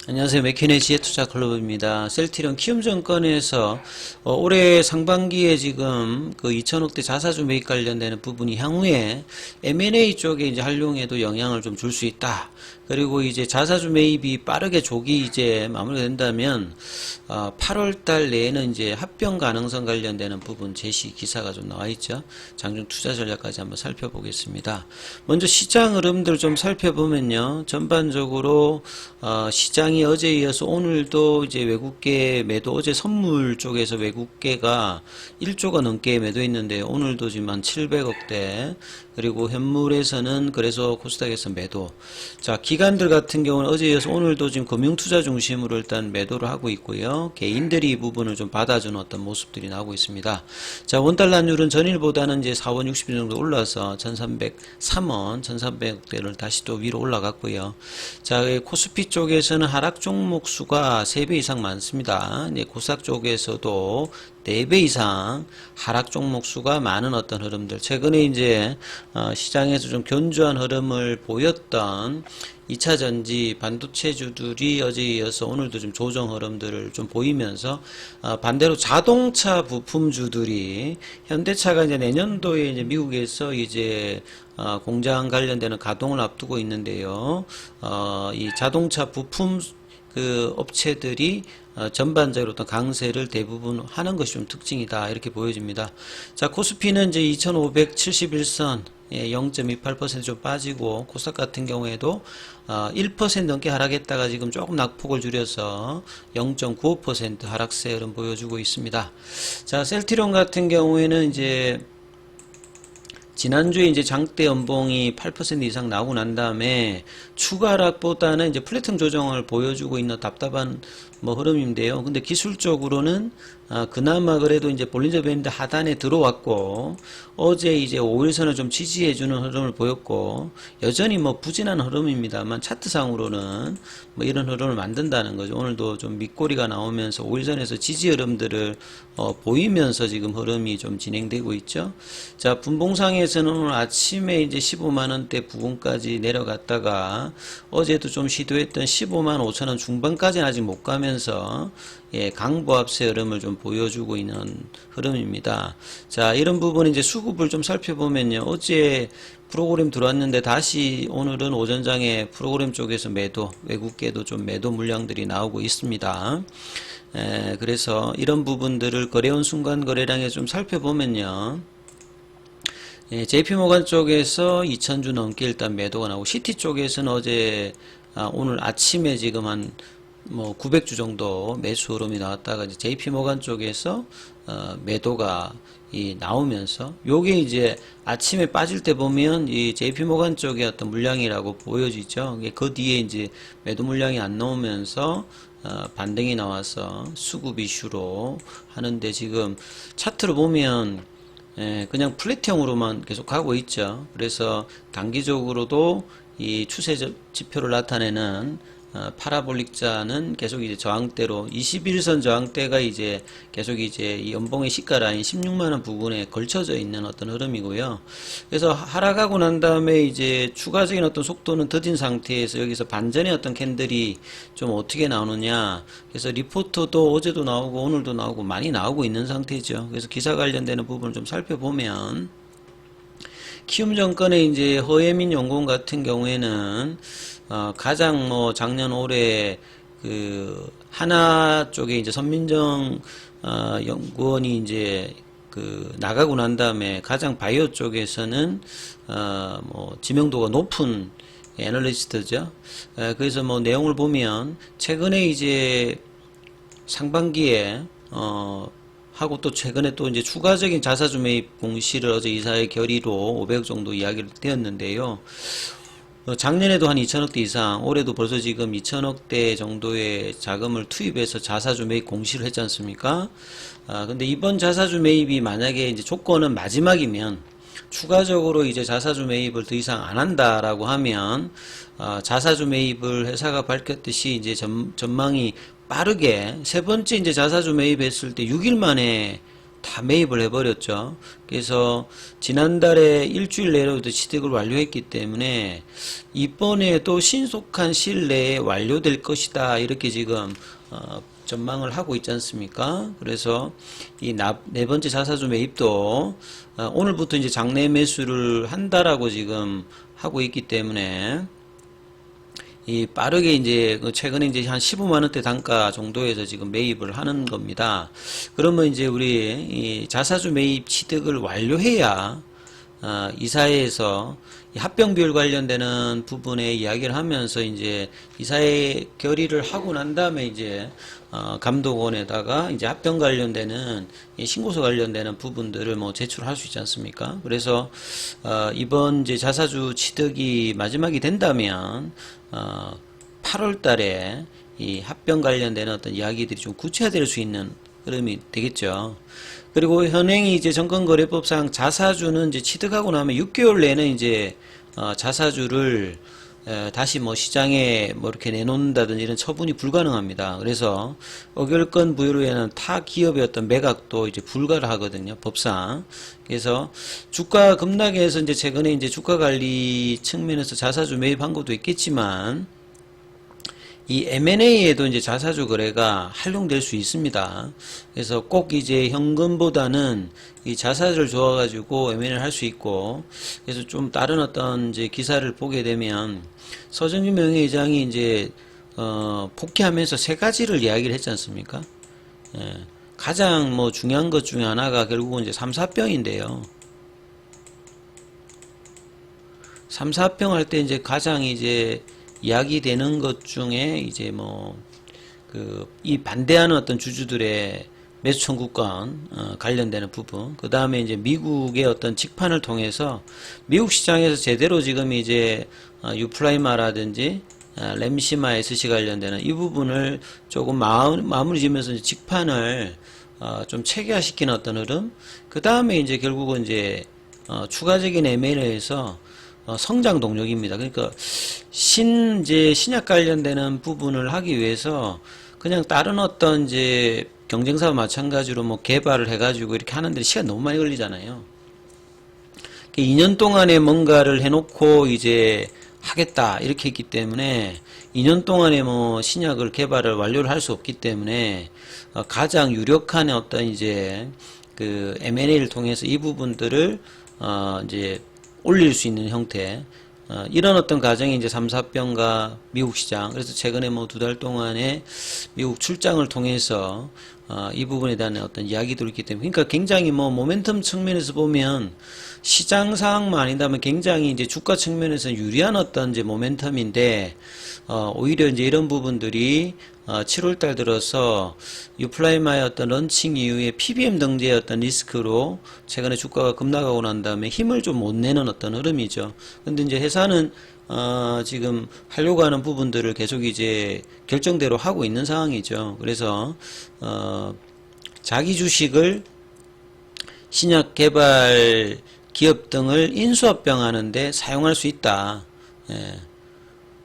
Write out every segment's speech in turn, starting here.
안녕하세요. 맥키네 지혜투자클럽입니다. 셀트리온 키움증권에서 올해 상반기에 지금 그 2천억대 자사주 매입 관련되는 부분이 향후에 M&A 쪽에 이제 활용에도 영향을 좀 줄 수 있다. 그리고 이제 자사주 매입이 빠르게 조기 이제 마무리가 된다면 8월 달 내에는 이제 합병 가능성 관련되는 부분 제시 기사가 좀 나와 있죠. 장중 투자 전략까지 한번 살펴보겠습니다. 먼저 시장 흐름들 좀 살펴보면요. 전반적으로 시장이 어제에 이어서 오늘도 이제 외국계 매도, 어제 선물 쪽에서 외국계가 1조가 넘게 매도했는데 오늘도 지금 한 700억대, 그리고 현물에서는 그래서 코스닥에서 매도. 자, 기관들 같은 경우는 어제에 이어서 오늘도 지금 금융투자 중심으로 일단 매도를 하고 있고요. 개인들이 이 부분을 좀 받아주는 어떤 모습들이 나오고 있습니다. 자, 원달러율은 전일보다는 이제 4원 60분 정도 올라서 1303원, 1300억대를 다시 또 위로 올라갔고요. 자, 코스피 쪽에서는 하락 종목 수가 3배 이상 많습니다. 코스닥 쪽에서도 4배 이상 하락 종목 수가 많은 어떤 흐름들. 최근에 이제 시장에서 좀 견조한 흐름을 보였던 2차전지 반도체주들이 어제에 이어서 오늘도 좀 조정 흐름들을 좀 보이면서 반대로 자동차 부품주들이 현대차가 이제 내년도에 이제 미국에서 이제 공장 관련되는 가동을 앞두고 있는데요. 이 자동차 부품 그 업체들이 전반적으로 어떤 강세를 대부분 하는 것이 좀 특징이다, 이렇게 보여집니다. 자, 코스피는 이제 2571선 0.28% 좀 빠지고, 코스닥 같은 경우에도 1% 넘게 하락했다가 지금 조금 낙폭을 줄여서 0.95% 하락세 흐름 보여주고 있습니다. 자, 셀트리온 같은 경우에는 이제 지난주에 이제 장대 연봉이 8% 이상 나오고 난 다음에 추가 하락보다는 이제 플래팅 조정을 보여주고 있는 답답한 흐름인데요. 근데 기술적으로는 그나마 그래도 이제 볼린저 밴드 하단에 들어왔고, 어제 이제 5일선을 좀 지지해주는 흐름을 보였고, 여전히 부진한 흐름입니다만 차트상으로는 이런 흐름을 만든다는 거죠. 오늘도 좀 밑꼬리가 나오면서 5일선에서 지지 흐름들을 보이면서 지금 흐름이 좀 진행되고 있죠. 자, 분봉상에서는 오늘 아침에 이제 15만원대 부근까지 내려갔다가 어제도 좀 시도했던 15만 5천원 중반까지는 아직 못 가면서 강보합세 흐름을 좀 보여주고 있는 흐름입니다. 자, 이런 부분 이제 수급을 좀 살펴보면요. 어제 프로그램 들어왔는데 다시 오늘은 오전장에 프로그램 쪽에서 매도, 외국계도 좀 매도 물량들이 나오고 있습니다. 그래서 이런 부분들을 거래원 순간 거래량에 좀 살펴보면요. JP모간 쪽에서 2000주 넘게 일단 매도가 나오고, CT 쪽에서는 어제 오늘 아침에 지금 한 900주 정도 매수 흐름이 나왔다가 이제 JP모간 쪽에서 매도가 나오면서, 요게 이제 아침에 빠질 때 보면 이 JP모간 쪽의 어떤 물량이라고 보여지죠. 그 뒤에 이제 매도 물량이 안 나오면서 반등이 나와서 수급 이슈로 하는데, 지금 차트로 보면 그냥 플랫형으로만 계속 가고 있죠. 그래서 단기적으로도 이 추세 지표를 나타내는 파라볼릭자는 계속 이제 저항대로 21선 저항대가 이제 계속 이제 이 연봉의 시가 라인 16만원 부근에 걸쳐져 있는 어떤 흐름이고요. 그래서 하락하고 난 다음에 이제 추가적인 어떤 속도는 더딘 상태에서 여기서 반전의 어떤 캔들이 좀 어떻게 나오느냐. 그래서 리포트도 어제도 나오고 오늘도 나오고 많이 나오고 있는 상태죠. 그래서 기사 관련되는 부분을 좀 살펴보면, 키움증권의 이제 허예민 연구원 같은 경우에는 가장 작년 올해 그 하나 쪽에 이제 선민정 연구원이 이제 나가고 난 다음에 가장 바이오 쪽에서는 지명도가 높은 애널리스트죠. 그래서 내용을 보면 최근에 이제 상반기에 하고 또 최근에 또 이제 추가적인 자사주 매입 공시를 어제 이사회 결의로 500억 정도 이야기를 되었는데요. 작년에도 한 2천억대 이상, 올해도 벌써 지금 2천억대 정도의 자금을 투입해서 자사주 매입 공시를 했지 않습니까? 근데 이번 자사주 매입이 만약에 이제 조건은 마지막이면, 추가적으로 이제 자사주 매입을 더 이상 안 한다라고 하면, 자사주 매입을 회사가 밝혔듯이 이제 전망이 빠르게 세 번째 이제 자사주 매입했을 때 6일 만에 다 매입을 해버렸죠. 그래서 지난달에 일주일 내로도 취득을 완료했기 때문에 이번에도 신속한 시일 내에 완료될 것이다. 이렇게 지금 전망을 하고 있지 않습니까? 그래서 이 네 번째 자사주 매입도 오늘부터 이제 장내 매수를 한다라고 지금 하고 있기 때문에 이 빠르게 이제 최근에 이제 한 15만 원대 단가 정도에서 지금 매입을 하는 겁니다. 그러면 이제 우리 이 자사주 매입 취득을 완료해야 이사회에서 합병 비율 관련되는 부분에 이야기를 하면서 이제 이사회 결의를 하고 난 다음에 이제 감독원에다가 이제 합병 관련되는 신고서 관련되는 부분들을 뭐 제출할 수 있지 않습니까? 그래서 이번 이제 자사주 취득이 마지막이 된다면 8월 달에 이 합병 관련되는 어떤 이야기들이 좀 구체화될 수 있는 흐름이 되겠죠. 그리고 현행이 이제 정권거래법상 자사주는 이제 취득하고 나면 6개월 내는 이제 자사주를 다시 뭐 시장에 뭐 이렇게 내놓는다든지 이런 처분이 불가능합니다. 그래서 어결권 부여로 인한 타 기업의 어떤 매각도 이제 불가를 하거든요. 법상. 그래서 주가 급락에서 이제 최근에 이제 주가 관리 측면에서 자사주 매입한 것도 있겠지만 이 M&A에도 이제 자사주 거래가 활용될 수 있습니다. 그래서 꼭 이제 현금보다는 이 자사주를 좋아가지고 M&A를 할 수 있고, 그래서 좀 다른 어떤 이제 기사를 보게 되면 서정진 명예회장이 이제 복귀하면서 세 가지를 이야기를 했지 않습니까? 예, 가장 뭐 중요한 것 중에 하나가 결국은 이제 3, 4병인데요. 3, 4병 할 때 이제 가장 이제 이야기되는 것 중에 이제 뭐 이 반대하는 어떤 주주들의 매수 청구권 관련되는 부분, 그 다음에 이제 미국의 어떤 직판을 통해서 미국 시장에서 제대로 지금 이제 유플라이마라든지 램시마 SC 관련되는 이 부분을 조금 마무리 지으면서 직판을 좀 체계화시키는 어떤 흐름, 그 다음에 이제 결국은 이제 추가적인 M&A에서 성장 동력입니다. 그러니까 이제 신약 관련되는 부분을 하기 위해서 그냥 다른 어떤 이제 경쟁사와 마찬가지로 뭐 개발을 해가지고 이렇게 하는데 시간 너무 많이 걸리잖아요. 2년 동안에 뭔가를 해놓고 이제 하겠다 이렇게 했기 때문에 2년 동안에 뭐 신약을 개발을 완료를 할 수 없기 때문에 가장 유력한 어떤 이제 그 M&A를 통해서 이 부분들을 이제 올릴 수 있는 형태, 이런 어떤 과정이 이제 3, 4병과 미국 시장, 그래서 최근에 뭐 2달 동안에 미국 출장을 통해서 이 부분에 대한 어떤 이야기들이 있기 때문에, 그러니까 굉장히 뭐 모멘텀 측면에서 보면 시장 상황만 아니다면 굉장히 이제 주가 측면에서 유리한 어떤 이제 모멘텀인데, 오히려 이제 이런 부분들이 7월달 들어서 유플라이마의 어떤 런칭 이후에 PBM 등재의 어떤 리스크로 최근에 주가가 급락하고 난 다음에 힘을 좀 못 내는 어떤 흐름이죠. 근데 이제 회사는 지금 하려고 하는 부분들을 계속 이제 결정대로 하고 있는 상황이죠. 그래서 자기 주식을 신약 개발 기업 등을 인수합병하는데 사용할 수 있다. 예.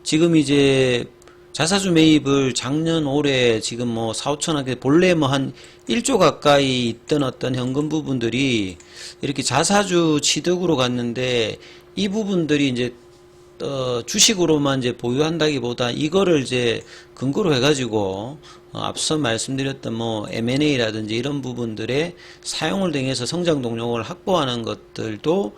지금 이제 자사주 매입을 작년 올해 지금 뭐 4, 5천억, 본래 뭐 한 1조 가까이 있던 어떤 현금 부분들이 이렇게 자사주 취득으로 갔는데, 이 부분들이 이제 주식으로만 이제 보유한다기보다 이거를 이제 근거로 해가지고 앞서 말씀드렸던 뭐 M&A라든지 이런 부분들의 사용을 통해서 성장 동력을 확보하는 것들도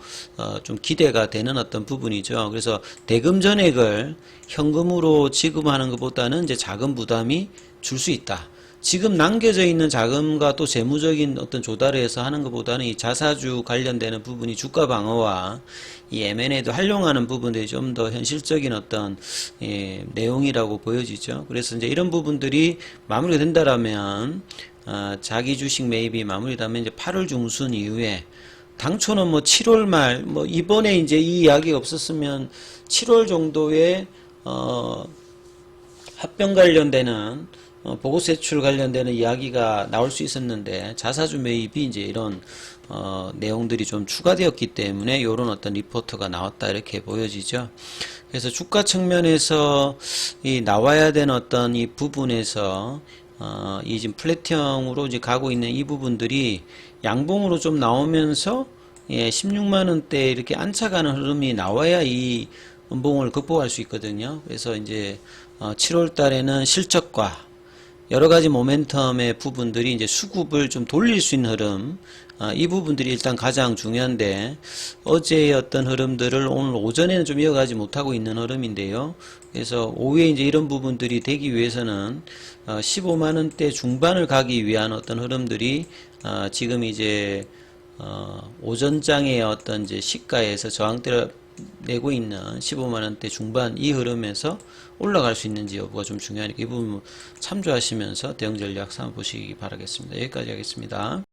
좀 기대가 되는 어떤 부분이죠. 그래서 대금 전액을 현금으로 지급하는 것보다는 이제 자금 부담이 줄 수 있다. 지금 남겨져 있는 자금과 또 재무적인 어떤 조달을 해서 하는 것보다는 이 자사주 관련되는 부분이 주가 방어와 이 M&A도 활용하는 부분들이 좀 더 현실적인 어떤 내용이라고 보여지죠. 그래서 이제 이런 부분들이 마무리가 된다라면 자기 주식 매입이 마무리되면 이제 8월 중순 이후에, 당초는 뭐 7월 말, 뭐 이번에 이제 이 이야기가 없었으면 7월 정도에 합병 관련되는 보고세 출 관련되는 이야기가 나올 수 있었는데, 자사주 매입이 이제 이런 내용들이 좀 추가되었기 때문에 이런 어떤 리포트가 나왔다 이렇게 보여지죠. 그래서 주가 측면에서 이 나와야 되는 어떤 이 부분에서 이 지금 플랫형으로 이제 가고 있는 이 부분들이 양봉으로 좀 나오면서 16만원대 이렇게 안착하는 흐름이 나와야 이 음봉을 극복할 수 있거든요. 그래서 이제 7월 달에는 실적과 여러 가지 모멘텀의 부분들이 이제 수급을 좀 돌릴 수 있는 흐름, 이 부분들이 일단 가장 중요한데, 어제의 어떤 흐름들을 오늘 오전에는 좀 이어가지 못하고 있는 흐름인데요. 그래서 오후에 이제 이런 부분들이 되기 위해서는 15만원대 중반을 가기 위한 어떤 흐름들이 지금 이제 오전장의 어떤 이제 시가에서 저항대를 내고 있는 15만원대 중반 이 흐름에서 올라갈 수 있는지 여부가 좀 중요하니까 이 부분 참조하시면서 대응 전략 삼아 보시기 바라겠습니다. 여기까지 하겠습니다.